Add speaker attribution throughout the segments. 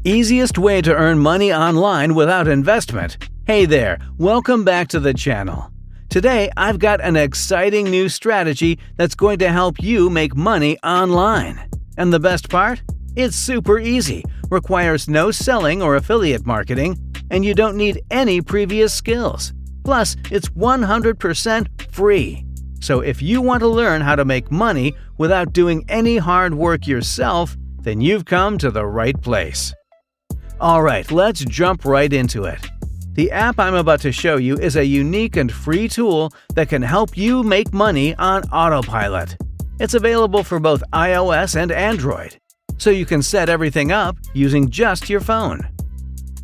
Speaker 1: Easiest way to earn money online without investment. Hey there, welcome back to the channel. Today, I've got an exciting new strategy that's going to help you make money online. And the best part? It's super easy, requires no selling or affiliate marketing, and you don't need any previous skills. Plus, it's 100% free. So if you want to learn how to make money without doing any hard work yourself, then you've come to the right place. Alright, let's jump right into it. The app I'm about to show you is a unique and free tool that can help you make money on autopilot. It's available for both iOS and Android, so you can set everything up using just your phone.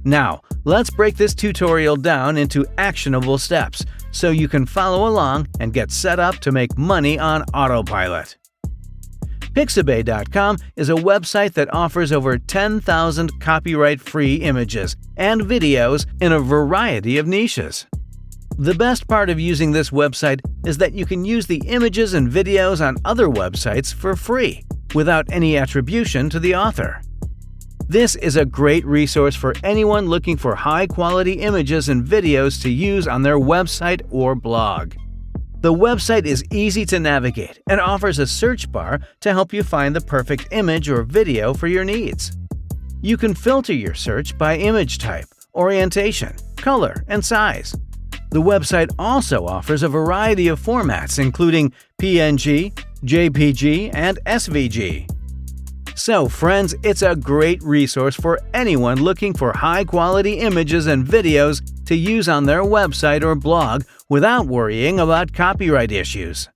Speaker 1: Now, let's break this tutorial down into actionable steps so you can follow along and get set up to make money on autopilot. Pixabay.com is a website that offers over 10,000 copyright-free images and videos in a variety of niches. The best part of using this website is that you can use the images and videos on other websites for free, without any attribution to the author. This is a great resource for anyone looking for high-quality images and videos to use on their website or blog. The website is easy to navigate and offers a search bar to help you find the perfect image or video for your needs. You can filter your search by image type, orientation, color, and size. The website also offers a variety of formats including PNG, JPG, and SVG. So friends, it's a great resource for anyone looking for high-quality images and videos to use on their website or blog without worrying about copyright issues.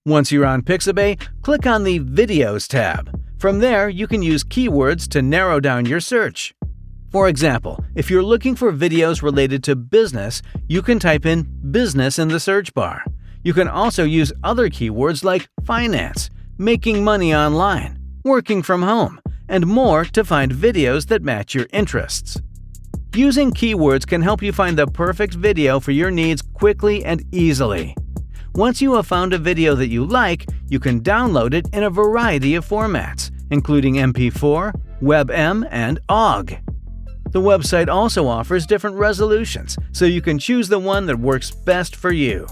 Speaker 1: Once you're on Pixabay, click on the Videos tab. From there, you can use keywords to narrow down your search. For example, if you're looking for videos related to business, you can type in business in the search bar. You can also use other keywords like finance, making money online, working from home, and more to find videos that match your interests. Using keywords can help you find the perfect video for your needs quickly and easily. Once you have found a video that you like, you can download it in a variety of formats, including MP4, WebM, and OGG. The website also offers different resolutions, so you can choose the one that works best for you.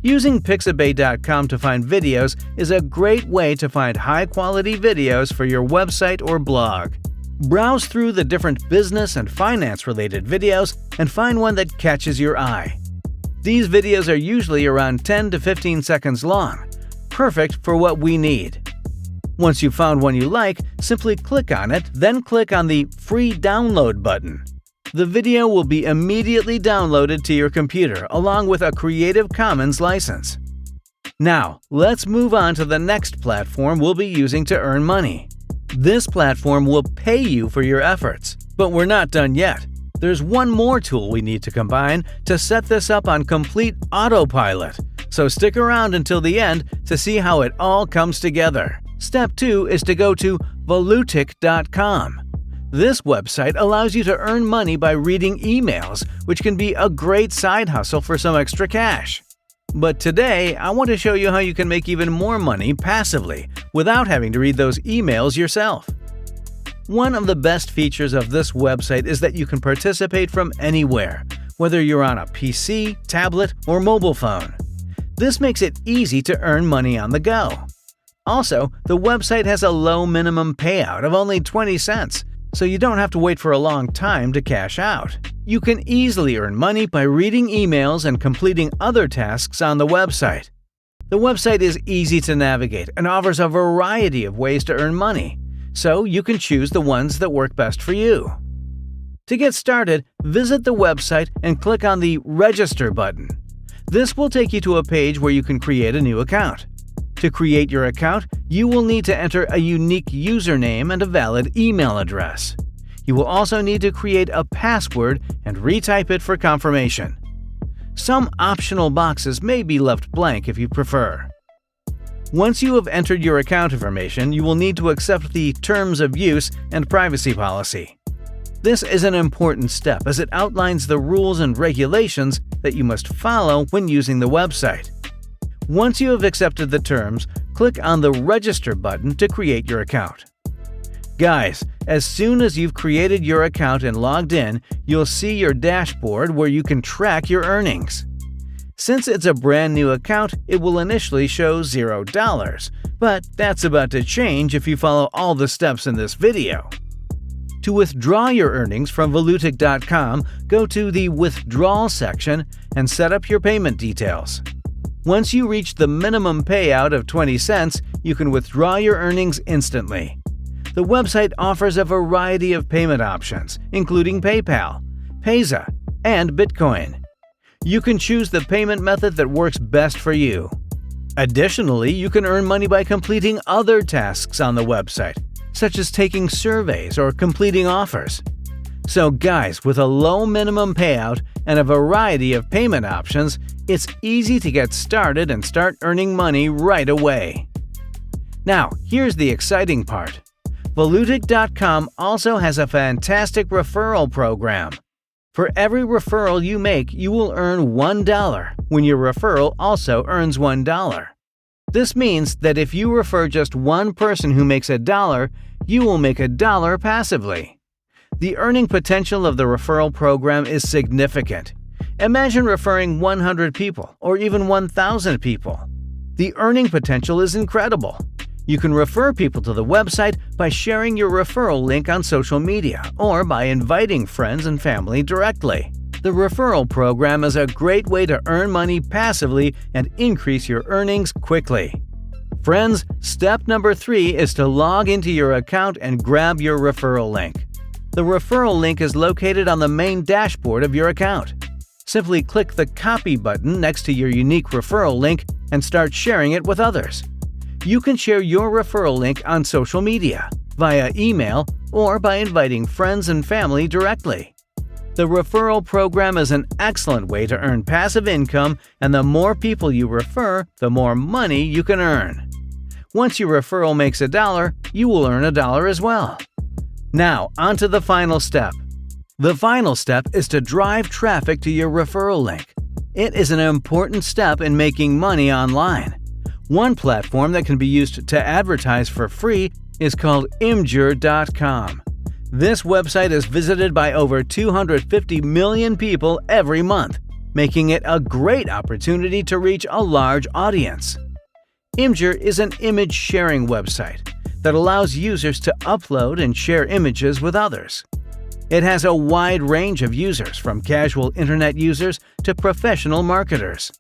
Speaker 1: Using Pixabay.com to find videos is a great way to find high-quality videos for your website or blog. Browse through the different business and finance-related videos and find one that catches your eye. These videos are usually around 10 to 15 seconds long, perfect for what we need. Once you've found one you like, simply click on it, then click on the Free Download button. The video will be immediately downloaded to your computer along with a Creative Commons license. Now, let's move on to the next platform we'll be using to earn money. This platform will pay you for your efforts, but we're not done yet. There's one more tool we need to combine to set this up on complete autopilot, so stick around until the end to see how it all comes together. Step 2 is to go to Volutic.com. This website allows you to earn money by reading emails, which can be a great side hustle for some extra cash. But today, I want to show you how you can make even more money passively without having to read those emails yourself. One of the best features of this website is that you can participate from anywhere, whether you're on a PC, tablet, or mobile phone. This makes it easy to earn money on the go. Also, the website has a low minimum payout of only 20 cents, so you don't have to wait for a long time to cash out. You can easily earn money by reading emails and completing other tasks on the website. The website is easy to navigate and offers a variety of ways to earn money, so you can choose the ones that work best for you. To get started, visit the website and click on the Register button. This will take you to a page where you can create a new account. To create your account, you will need to enter a unique username and a valid email address. You will also need to create a password and retype it for confirmation. Some optional boxes may be left blank if you prefer. Once you have entered your account information, you will need to accept the Terms of Use and Privacy Policy. This is an important step as it outlines the rules and regulations that you must follow when using the website. Once you have accepted the terms, click on the Register button to create your account. Guys, as soon as you've created your account and logged in, you'll see your dashboard where you can track your earnings. Since it's a brand new account, it will initially show $0, but that's about to change if you follow all the steps in this video. To withdraw your earnings from Volutic.com, go to the Withdrawal section and set up your payment details. Once you reach the minimum payout of 20 cents, you can withdraw your earnings instantly. The website offers a variety of payment options, including PayPal, Payza, and Bitcoin. You can choose the payment method that works best for you. Additionally, you can earn money by completing other tasks on the website, such as taking surveys or completing offers. So guys, with a low minimum payout and a variety of payment options, it's easy to get started and start earning money right away. Now, here's the exciting part. Volutic.com also has a fantastic referral program. For every referral you make, you will earn $1 when your referral also earns $1. This means that if you refer just one person who makes $1, you will make $1 passively. The earning potential of the referral program is significant. Imagine referring 100 people or even 1,000 people. The earning potential is incredible. You can refer people to the website by sharing your referral link on social media or by inviting friends and family directly. The referral program is a great way to earn money passively and increase your earnings quickly. Friends, step number 3 is to log into your account and grab your referral link. The referral link is located on the main dashboard of your account. Simply click the Copy button next to your unique referral link and start sharing it with others. You can share your referral link on social media, via email, or by inviting friends and family directly. The referral program is an excellent way to earn passive income, and the more people you refer, the more money you can earn. Once your referral makes $1, you will earn $1 as well. Now, on to the final step. The final step is to drive traffic to your referral link. It is an important step in making money online. One platform that can be used to advertise for free is called Imgur.com. This website is visited by over 250 million people every month, making it a great opportunity to reach a large audience. Imgur is an image sharing website that allows users to upload and share images with others. It has a wide range of users, from casual internet users to professional marketers.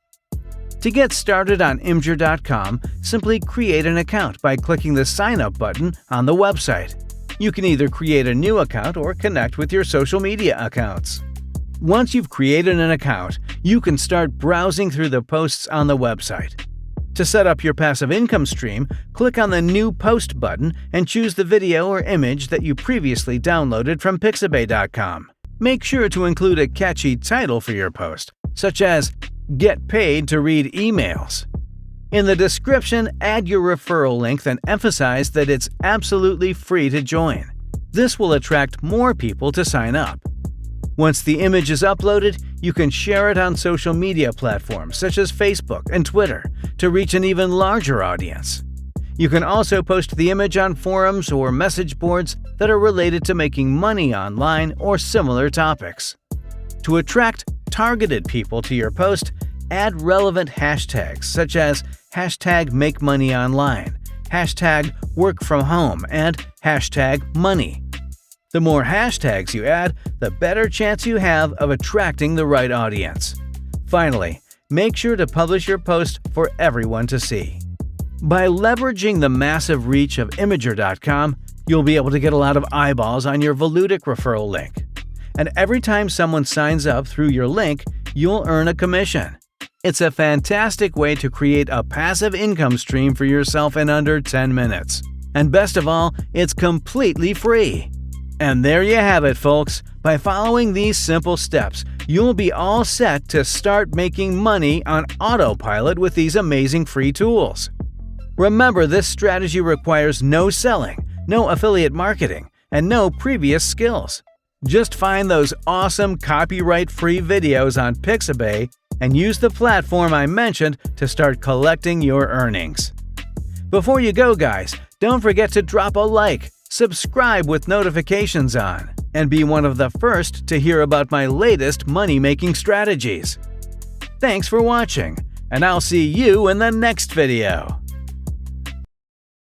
Speaker 1: To get started on Imgur.com, simply create an account by clicking the Sign Up button on the website. You can either create a new account or connect with your social media accounts. Once you've created an account, you can start browsing through the posts on the website. To set up your passive income stream, click on the New Post button and choose the video or image that you previously downloaded from Pixabay.com. Make sure to include a catchy title for your post, such as "Get paid to read emails." In the description, add your referral link and emphasize that it's absolutely free to join. This will attract more people to sign up. Once the image is uploaded, you can share it on social media platforms such as Facebook and Twitter to reach an even larger audience. You can also post the image on forums or message boards that are related to making money online or similar topics. To attract targeted people to your post, add relevant hashtags such as #MakeMoneyOnline, #WorkFromHome, and #Money. The more hashtags you add, the better chance you have of attracting the right audience. Finally, make sure to publish your post for everyone to see. By leveraging the massive reach of Imgur.com, you'll be able to get a lot of eyeballs on your Volutic referral link. And every time someone signs up through your link, you'll earn a commission. It's a fantastic way to create a passive income stream for yourself in under 10 minutes. And best of all, it's completely free. And there you have it, folks. By following these simple steps, you'll be all set to start making money on autopilot with these amazing free tools. Remember, this strategy requires no selling, no affiliate marketing, and no previous skills. Just find those awesome copyright-free videos on Pixabay and use the platform I mentioned to start collecting your earnings. Before you go, guys, don't forget to drop a like, subscribe with notifications on, and be one of the first to hear about my latest money-making strategies. Thanks for watching, and I'll see you in the next video.